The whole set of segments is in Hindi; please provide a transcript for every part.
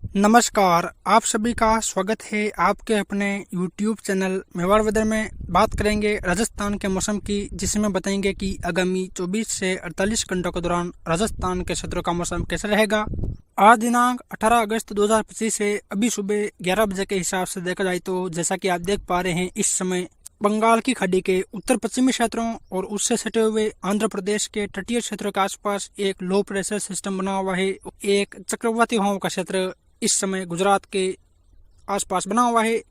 नमस्कार, आप सभी का स्वागत है आपके अपने YouTube चैनल मेवाड़ वेदर में। बात करेंगे राजस्थान के मौसम की, जिसमें बताएंगे कि आगामी 24 से 48 घंटों के दौरान राजस्थान के क्षेत्रों का मौसम कैसा रहेगा। आज दिनांक 18 अगस्त 2025 है। अभी सुबह 11 बजे के हिसाब से देखा जाए तो जैसा कि आप देख पा रहे हैं, इस समय बंगाल की खाड़ी के उत्तर पश्चिमी क्षेत्रों और उससे सटे हुए आंध्र प्रदेश के तटीय क्षेत्रों के आसपास एक लो प्रेशर सिस्टम बना हुआ है। एक चक्रवाती हवाओं का क्षेत्र इस समय गुजरात के आसपास बना हुआ है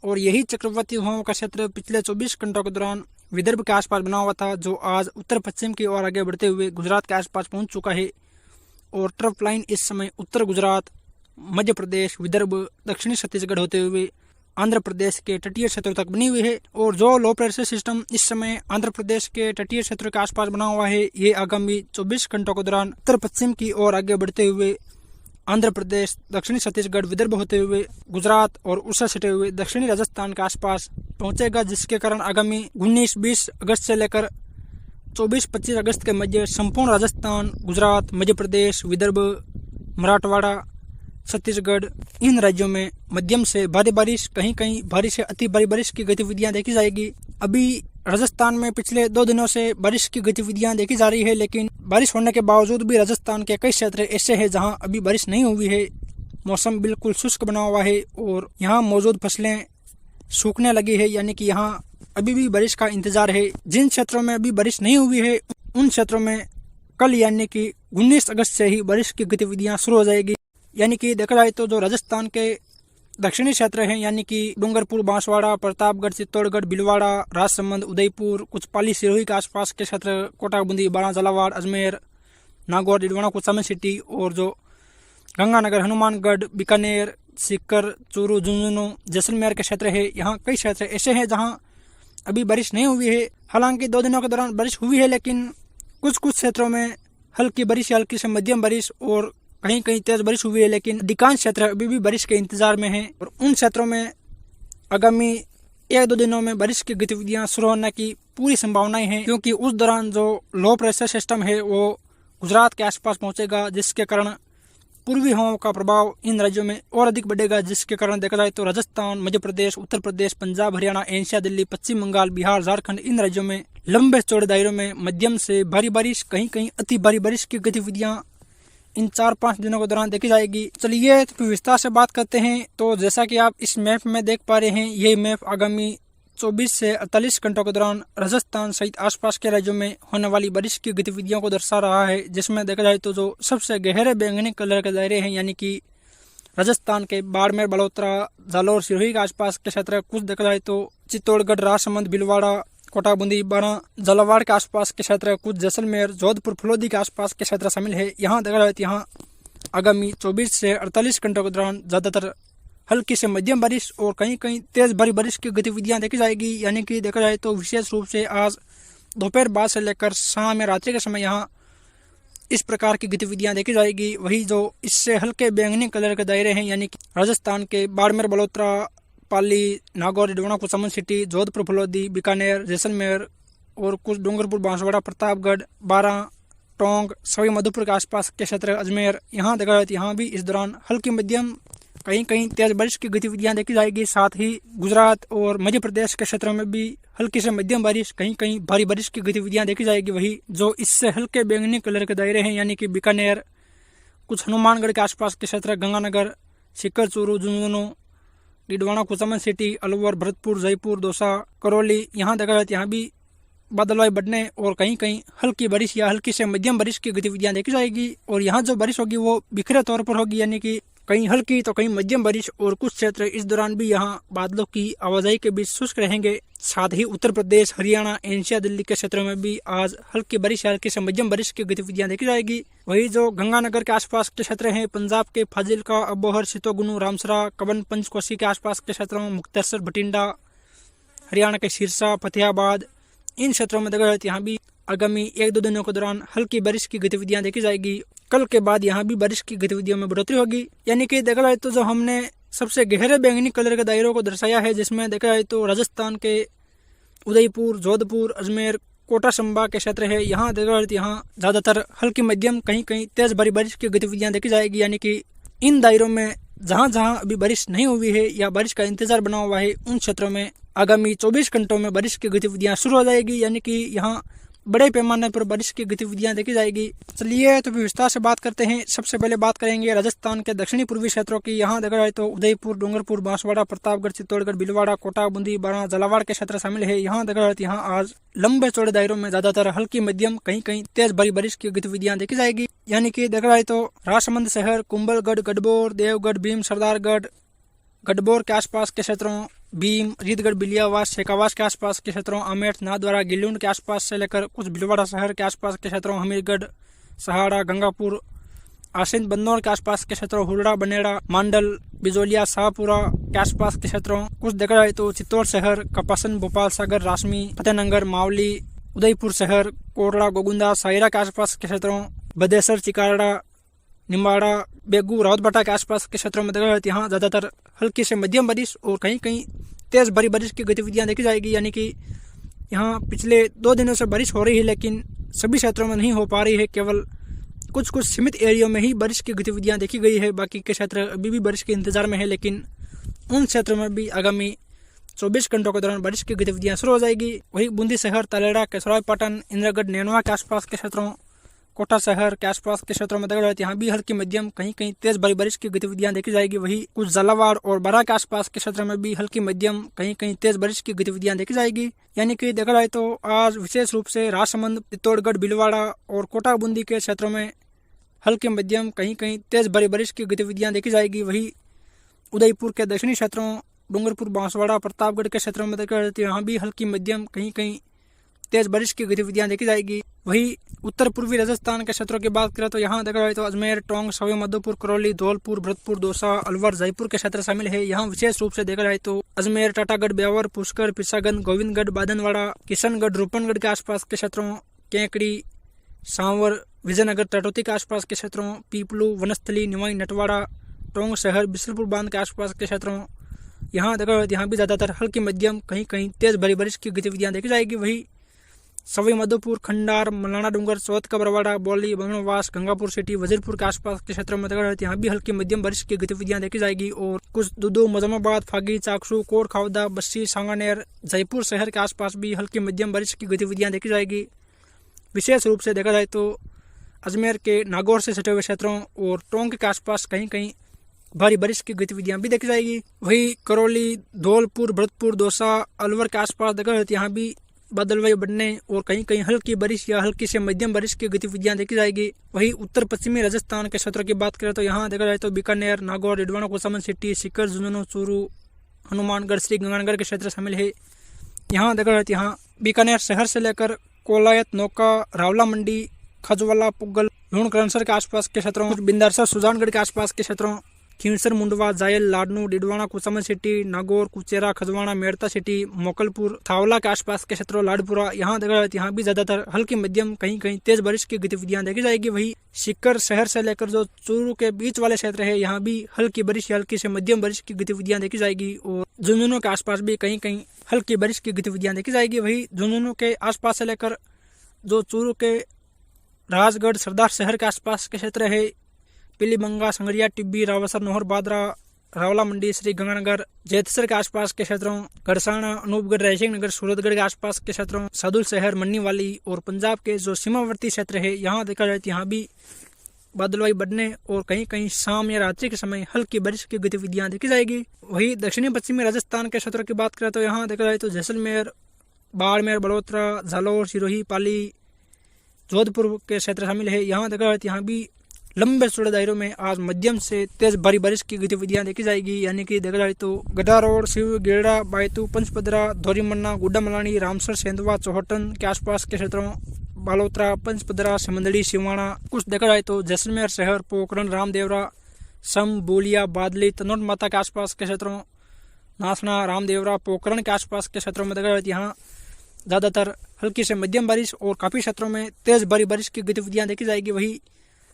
और यही चक्रवाती हवाओं का क्षेत्र पिछले 24 घंटों के दौरान विदर्भ के आसपास बना हुआ था, जो आज उत्तर पश्चिम की ओर आगे बढ़ते हुए गुजरात के आसपास पहुंच चुका है। और ट्रफ लाइन इस समय उत्तर गुजरात, मध्य प्रदेश, विदर्भ, दक्षिणी छत्तीसगढ़ होते हुए आंध्र प्रदेश के तटीय क्षेत्रों तक बनी हुई है। और जो लो प्रेशर सिस्टम इस समय आंध्र प्रदेश के तटीय क्षेत्रों के आसपास बना हुआ है, ये आगामी 24 घंटों के दौरान उत्तर पश्चिम की ओर आगे बढ़ते हुए आंध्र प्रदेश, दक्षिणी छत्तीसगढ़, विदर्भ होते हुए गुजरात और उससे सटे हुए दक्षिणी राजस्थान के आसपास पहुंचेगा, जिसके कारण आगामी 19-20 अगस्त से लेकर 24-25 अगस्त के मध्य संपूर्ण राजस्थान, गुजरात, मध्य प्रदेश, विदर्भ, मराठवाड़ा, छत्तीसगढ़, इन राज्यों में मध्यम से भारी बारिश, कहीं कहीं भारी से अति भारी बारिश की गतिविधियां देखी जाएगी। अभी राजस्थान में पिछले 2 दिनों से बारिश की गतिविधियां देखी जा रही है, लेकिन बारिश होने के बावजूद भी राजस्थान के कई क्षेत्र ऐसे हैं जहां अभी बारिश नहीं हुई है। मौसम बिल्कुल शुष्क बना हुआ है और यहाँ मौजूद फसलें सूखने लगी है, यानी कि यहाँ अभी भी बारिश का इंतजार है। जिन क्षेत्रों में अभी बारिश नहीं हुई है, उन क्षेत्रों में कल यानी कि 19 अगस्त से ही बारिश की गतिविधियां शुरू हो जाएगी। यानी कि देखा जाए तो जो राजस्थान के दक्षिणी क्षेत्र हैं, यानी कि डूंगरपुर, बांसवाड़ा, प्रतापगढ़, चित्तौड़गढ़, भीलवाड़ा, राजसमंद, उदयपुर, कुछ पाली, सिरोही के आसपास के क्षेत्र, कोटा, बूंदी, बारां, झालावाड़, अजमेर, नागौर, डिडवाना, कुचामन सिटी, और जो गंगानगर, हनुमानगढ़, बीकानेर, सीकर, चूरू, झुंझुनू, जैसलमेर के क्षेत्र है, यहाँ कई क्षेत्र ऐसे हैं जहाँ अभी बारिश नहीं हुई है। हालांकि 2 दिनों के दौरान बारिश हुई है, लेकिन कुछ क्षेत्रों में हल्की बारिश या हल्की से मध्यम बारिश और कहीं कहीं तेज बारिश हुई है, लेकिन अधिकांश क्षेत्र अभी भी बारिश के इंतजार में हैं। और उन क्षेत्रों में आगामी 1-2 दिनों में बारिश की गतिविधियां शुरू होने की पूरी संभावनाएं हैं, क्योंकि उस दौरान जो लो प्रेशर सिस्टम है वो गुजरात के आसपास पहुंचेगा, जिसके कारण पूर्वी हवाओं का प्रभाव इन राज्यों में और अधिक बढ़ेगा। जिसके कारण देखा जाए तो राजस्थान, मध्य प्रदेश, उत्तर प्रदेश, पंजाब, हरियाणा, एनसीआर, दिल्ली, पश्चिम बंगाल, बिहार, झारखंड, इन राज्यों में लंबे चौड़े दायरों में मध्यम से भारी बारिश, कहीं कहीं अति भारी बारिश की गतिविधियां इन 4-5 दिनों के दौरान देखी जाएगी। चलिए तो विस्तार से बात करते हैं। तो जैसा कि आप इस मैप में देख पा रहे हैं, ये मैप आगामी 24 से 48 घंटों के दौरान राजस्थान सहित आसपास के राज्यों में होने वाली बारिश की गतिविधियों को दर्शा रहा है। जिसमें देखा जाए तो जो सबसे गहरे बैंगनी कलर के दायरे हैं, यानी कि राजस्थान के बाड़मेर, बड़ोदरा, जालौर, सिरोही के आसपास के क्षेत्र, कुछ देखा जाए तो चित्तौड़गढ़, राजसमंद, भीलवाड़ा, कोटा, बूंदी, बारां, झालावाड़ के आसपास के क्षेत्र, कुछ जैसलमेर, जोधपुर, फलोदी के आसपास के क्षेत्र शामिल है। यहाँ देखा जाए तो यहाँ आगामी 24 से 48 घंटों के दौरान ज्यादातर हल्की से मध्यम बारिश और कहीं कहीं तेज भारी बारिश की गतिविधियां देखी जाएगी। यानी कि देखा जाए तो विशेष रूप से आज दोपहर बाद से लेकर शाम या रात्रि के समय यहाँ इस प्रकार की गतिविधियां देखी जाएगी। वही जो इससे हल्के बैंगनी कलर के दायरे हैं, यानी कि राजस्थान के बाड़मेर, बड़ोदरा, पाली, नागौर, डिडवाना, कुचामन सिटी, जोधपुर, फलोदी, बीकानेर, जैसलमेर और कुछ डूंगरपुर, बांसवाड़ा, प्रतापगढ़, बारां, टोंक, सवाई माधोपुर के आसपास के क्षेत्र, अजमेर, यहाँ देखा जाए तो यहाँ भी इस दौरान हल्की मध्यम, कहीं कहीं तेज बारिश की गतिविधियां देखी जाएगी। साथ ही गुजरात और मध्य प्रदेश के क्षेत्रों में भी हल्की से मध्यम बारिश, कहीं कहीं भारी बारिश की गतिविधियां देखी जाएगी। वही जो इससे हल्के बैंगनी कलर के दायरे हैं, यानी कि बीकानेर, कुछ हनुमानगढ़ के आसपास के क्षेत्र, गंगानगर, सीकर, चूरू, झुंझुनू, डिडवाना, कुचामन सिटी, अलवर, भरतपुर, जयपुर, दौसा, करौली, यहाँ देखा जाए यहाँ भी बादलवाई बढ़ने और कहीं कहीं हल्की बारिश या हल्की से मध्यम बारिश की गतिविधियां देखी जाएगी। और यहाँ जो बारिश होगी वो बिखरे तौर पर होगी, यानी कि कहीं हल्की तो कहीं मध्यम बारिश, और कुछ क्षेत्र इस दौरान भी यहाँ बादलों की आवाजाही के बीच शुष्क रहेंगे। साथ ही उत्तर प्रदेश, हरियाणा, एनसीआर, दिल्ली के क्षेत्रों में भी आज हल्की बारिश या हल्की से मध्यम बारिश की गतिविधियां देखी जाएगी। वही जो गंगानगर के आसपास के क्षेत्र हैं, पंजाब के फाजिलका, अबोहर, सीतोगुनु, रामसरा, कबन, पंचकोशी के आसपास के क्षेत्रों, मुक्तेश्वर, भटिंडा, हरियाणा के सिरसा, फतेहाबाद, इन क्षेत्रों में देखा जाए यहाँ भी आगामी 1-2 दिनों के दौरान हल्की बारिश की गतिविधियां देखी जाएगी। कल के बाद यहाँ भी बारिश की गतिविधियों में बढ़ोतरी होगी। यानी कि देखा जाए तो जो हमने सबसे गहरे बैंगनी कलर के दायरों को दर्शाया है, जिसमें देखा जाए तो राजस्थान के उदयपुर, जोधपुर, अजमेर, कोटा संभाग के क्षेत्र है, यहाँ देखा जाए तो यहाँ ज्यादातर हल्की मध्यम, कहीं कहीं तेज भारी बारिश की गतिविधियां देखी जाएगी। यानी कि इन दायरों में जहां जहां अभी बारिश नहीं हुई है या बारिश का इंतजार बना हुआ है उन क्षेत्रों में आगामी 24 घंटों में बारिश की गतिविधियां शुरू हो जाएगी, यानी कि यहां बड़े पैमाने पर बारिश की गतिविधियां देखी जाएगी। चलिए तो विस्तार से बात करते हैं। सबसे पहले बात करेंगे राजस्थान के दक्षिणी पूर्वी क्षेत्रों की। यहाँ देखा जाए तो उदयपुर, डूंगरपुर, बांसवाड़ा, प्रतापगढ़, चित्तौड़गढ़, भीलवाड़ा, कोटा, बूंदी, बारां, झालावाड़ के क्षेत्र शामिल है। यहाँ देखा जाए तो यहाँ आज लंबे चौड़े दायरों में ज्यादातर हल्की मध्यम कहीं कहीं तेज भारी बारिश की गतिविधियां देखी जाएगी। यानी कि देखा जाए तो राजसमंद शहर, कुंभलगढ़, गढ़बोर, देवगढ़, भीम, सरदारगढ़, गढ़बोर के आसपास के क्षेत्रों, भीम, रीतगढ़, बिलियावास, शेखावास के आसपास के क्षेत्रों, अमेठ, नाथद्वारा, गिल्लून के आसपास से लेकर कुछ भीलवाड़ा शहर के आसपास के क्षेत्रों, हमीरगढ़, सहाड़ा, गंगापुर, आसिंद, बंदौर के आसपास के क्षेत्रों, हुरड़ा, बनेड़ा, मांडल, बिजोलिया, शाहपुरा के आसपास के क्षेत्रों, कुछ देखा जाए तो चित्तौड़ शहर, कपासन, भोपाल सागर, रासमी, फतेहनगर, मावली, उदयपुर शहर, कोरला, गोगुंदा, सायरा के आसपास के क्षेत्रों, बदेसर, चिकाड़ा, निम्बाड़ा, बेगू, रावतबाटा के आसपास के क्षेत्रों में देखा जाए यहाँ ज्यादातर हल्की से मध्यम बारिश और कहीं कहीं तेज भारी बारिश की गतिविधियां देखी जाएगी। यानी कि यहाँ पिछले 2 दिनों से बारिश हो रही है, लेकिन सभी क्षेत्रों में नहीं हो पा रही है। केवल कुछ कुछ सीमित एरियो में ही बारिश की गतिविधियां देखी गई है। बाकी के क्षेत्र अभी भी बारिश के इंतजार में है, लेकिन उन क्षेत्रों में भी आगामी 24 घंटों के दौरान बारिश की गतिविधियां शुरू हो जाएगी। वही बूंदी शहर, तलेड़ा, केसराय पाटन, इंद्रगढ़, नैनवा के आसपास के क्षेत्रों, कोटा शहर के आसपास के क्षेत्रों में देखा जाए यहाँ भी हल्की मध्यम कहीं कहीं तेज भारी बारिश की गतिविधियां देखी जाएगी। वही कुछ झालावाड़ और बारां के आसपास के क्षेत्रों में भी हल्की मध्यम कहीं कहीं तेज बारिश की गतिविधियां देखी जाएगी। यानी कि देखा जाए तो आज विशेष रूप से राजसमंद, चित्तौड़गढ़, भीलवाड़ा और कोटा, बूंदी के क्षेत्रों में हल्की मध्यम कहीं कहीं तेज भारी बारिश की गतिविधियां देखी जाएगी। वही उदयपुर के दक्षिणी क्षेत्रों, डूंगरपुर, बांसवाड़ा, प्रतापगढ़ के क्षेत्रों में देखा जाए यहाँ भी हल्की मध्यम कहीं कहीं तेज बारिश की गतिविधियां देखी जाएगी। वही उत्तर पूर्वी राजस्थान के क्षेत्रों की बात करें तो यहाँ देखा जाए तो अजमेर, टोंक, सवाई माधोपुर, करौली, धौलपुर, भरतपुर, दौसा, अलवर, जयपुर के क्षेत्र शामिल है। यहाँ विशेष रूप से देखा जाए तो अजमेर, टाटागढ़, ब्यावर, पुष्कर, पिसागंज, गोविंदगढ़, बादनवाड़ा, किशनगढ़, रूपनगढ़ के आसपास के क्षेत्रों, केकड़ी, सांवर, विजयनगर, टटौती के आसपास के क्षेत्रों, पीपलू, वनस्थली, निवाई, नटवाड़ा, टोंक शहर, बिसलपुर बांध के आसपास के क्षेत्रों, यहाँ देखा जाए यहाँ भी ज्यादातर हल्की मध्यम कहीं कहीं तेज भारी बारिश की गतिविधियां देखी जाएगी। वही सवाई माधोपुर, खंडार, मलाना डूंगर, चौथ का बरवाड़ा, बौली, बमनवास, गंगापुर सिटी, वजीरपुर के आसपास के क्षेत्रों में देखा जाए यहाँ भी हल्की मध्यम बारिश की गतिविधियां देखी जाएगी। और कुछ दुदू, मजमाबाद, फागी, चाकसू, कोट खावदा, बस्सी, सांगानेर, जयपुर शहर के आसपास भी हल्की मध्यम बारिश की गतिविधियां देखी जाएगी। विशेष रूप से देखा जाए तो अजमेर के नागौर से सटे हुए क्षेत्रों और टोंक के आसपास कहीं कहीं भारी बारिश की गतिविधियां भी देखी जाएगी। वही करौली, धौलपुर, भरतपुर, दौसा, अलवर के आसपास देखा जाए यहाँ भी बादलवायु बनने और कहीं कहीं हल्की बारिश या हल्की से मध्यम बारिश की गतिविधियां देखी जाएगी। वही उत्तर पश्चिमी राजस्थान के क्षेत्रों की बात करें तो यहाँ देखा जाए तो बीकानेर, नागौर, डिडवाना, कोसामन सिटी, सीकर, झुंझुनू, चूरू, हनुमानगढ़, श्री गंगानगर के क्षेत्र शामिल है। यहाँ देखा जाए यहाँ बीकानेर शहर से लेकर कोलायत, नौका, रावला मंडी, खजवाला, पुगल, लूणकरणसर के आसपास के क्षेत्रों, बिंदारसर, सुजानगढ़ के आसपास के क्षेत्रों, खींवसर, मुंडवा, जायल, लाडनू, डिडवाना, कुचामन सिटी, नागौर, कुचेरा, खजवाना, मेड़ता सिटी, मोकलपुर, थावला के आसपास के क्षेत्रों, लाडपुरा, यहाँ देखा जाए यहाँ भी ज्यादातर हल्की मध्यम कहीं कहीं तेज बारिश की गतिविधियां देखी जाएगी। वही सीकर शहर से लेकर जो चूरू के बीच वाले क्षेत्र है यहाँ भी हल्की बारिश या हल्की से मध्यम बारिश की गतिविधियां देखी जाएगी। और झुंझुनू के आसपास भी कहीं कहीं हल्की बारिश की गतिविधियां देखी जाएगी। वही झुंझुनू के आसपास से लेकर जो चूरू के राजगढ़, सरदार शहर के आसपास के क्षेत्र है, पीलीबंगा, संगरिया, टिब्बी, रावसर, नोहर, बादरा, रावला मंडी, श्री गंगानगर, जैतसर के आसपास के क्षेत्रों, गड़साना, अनूपगढ़, रायसिंह नगर, सूरतगढ़ के आसपास के क्षेत्रों, सादुल शहर, मन्नीवाली और पंजाब के जो सीमावर्ती क्षेत्र है यहाँ देखा जाए यहाँ भी बादलवाई बढ़ने और कहीं कहीं शाम या रात्रि के समय हल्की बारिश की गतिविधियां देखी जाएगी। वही दक्षिणी पश्चिमी राजस्थान के क्षेत्रों की बात करें तो यहाँ देखा जाए तो जैसलमेर, बाड़मेर, बड़ोतरा, झालोर, सिरोही, पाली, जोधपुर के क्षेत्र शामिल है। यहाँ देखा जाए यहाँ भी लंबे चौड़े दायरों में आज मध्यम से तेज भारी बारिश की गतिविधियां देखी जाएगी। यानी कि देखा जाए तो गडारोड, शिव, गेड़ा, बायतू, पंचपदरा, धौरीमन्ना, गुड्डा मलानी, रामसर, सेंधवा, चौहटन के आसपास के क्षेत्रों, बालोतरा, पंचपदरा, सिमंदड़ी, सिवाना, कुछ देखा जाए तो जैसलमेर शहर, पोखरण, रामदेवरा, सम, बोलिया, बादली, तनोट माता के आसपास के क्षेत्रों, नासना, रामदेवरा, पोखरण के आसपास के क्षेत्रों में देखा जाए यहाँ ज्यादातर हल्की से मध्यम बारिश और काफी क्षेत्रों में तेज भारी बारिश की गतिविधियां देखी जाएगी। वही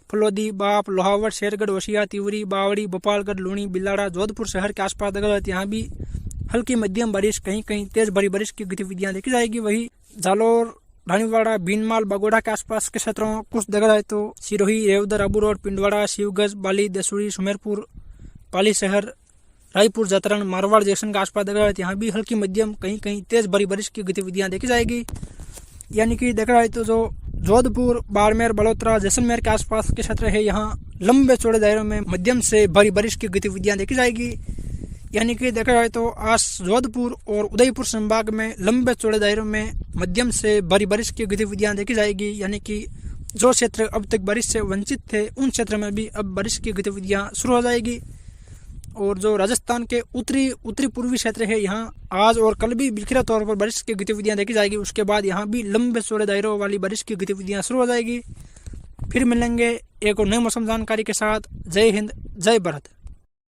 फलोदी, बाप, लोहावट, शेरगढ़, वशिया, तिवरी, बावड़ी, भोपालगढ़, लूणी, बिलाड़ा, जोधपुर शहर के आसपास देखा जाए यहाँ भी हल्की मध्यम बारिश कहीं कहीं तेज भारी बारिश की गतिविधियां देखी जाएगी। वही जालोर, रानीवाड़ा, भीनमाल, बागोड़ा के आसपास के क्षेत्रों, कुछ देखा जाए तो सिरोही, रेवदर, अबू रोड, पिंडवाड़ा, शिवगंज, बाली, दसूरी, सुमेरपुर पाली शहर, रायपुर, जतरण, मारवाड़ जैसन के आसपास देखा जाए तो यहाँ भी हल्की मध्यम कहीं कहीं तेज भारी बारिश की गतिविधियां देखी जाएगी। यानी कि देखा जाए तो जो जोधपुर, बाड़मेर, बड़ोदरा, जैसलमेर के आसपास के क्षेत्र है यहाँ लंबे चौड़े दायरों में मध्यम से भारी बारिश की गतिविधियां देखी जाएगी। यानी कि देखा जाए तो आज जोधपुर और उदयपुर संभाग में लंबे चौड़े दायरों में मध्यम से भारी बारिश की गतिविधियां देखी जाएगी। यानी कि जो क्षेत्र अब तक बारिश से वंचित थे उन क्षेत्र में भी अब बारिश की गतिविधियां शुरू हो जाएगी। और जो राजस्थान के उत्तरी पूर्वी क्षेत्र है यहाँ आज और कल भी बिखरे तौर पर बारिश की गतिविधियां देखी जाएगी। उसके बाद यहाँ भी लंबे चौड़े दायरों वाली बारिश की गतिविधियां शुरू हो जाएगी। फिर मिलेंगे एक और नई मौसम जानकारी के साथ। जय हिंद, जय भारत।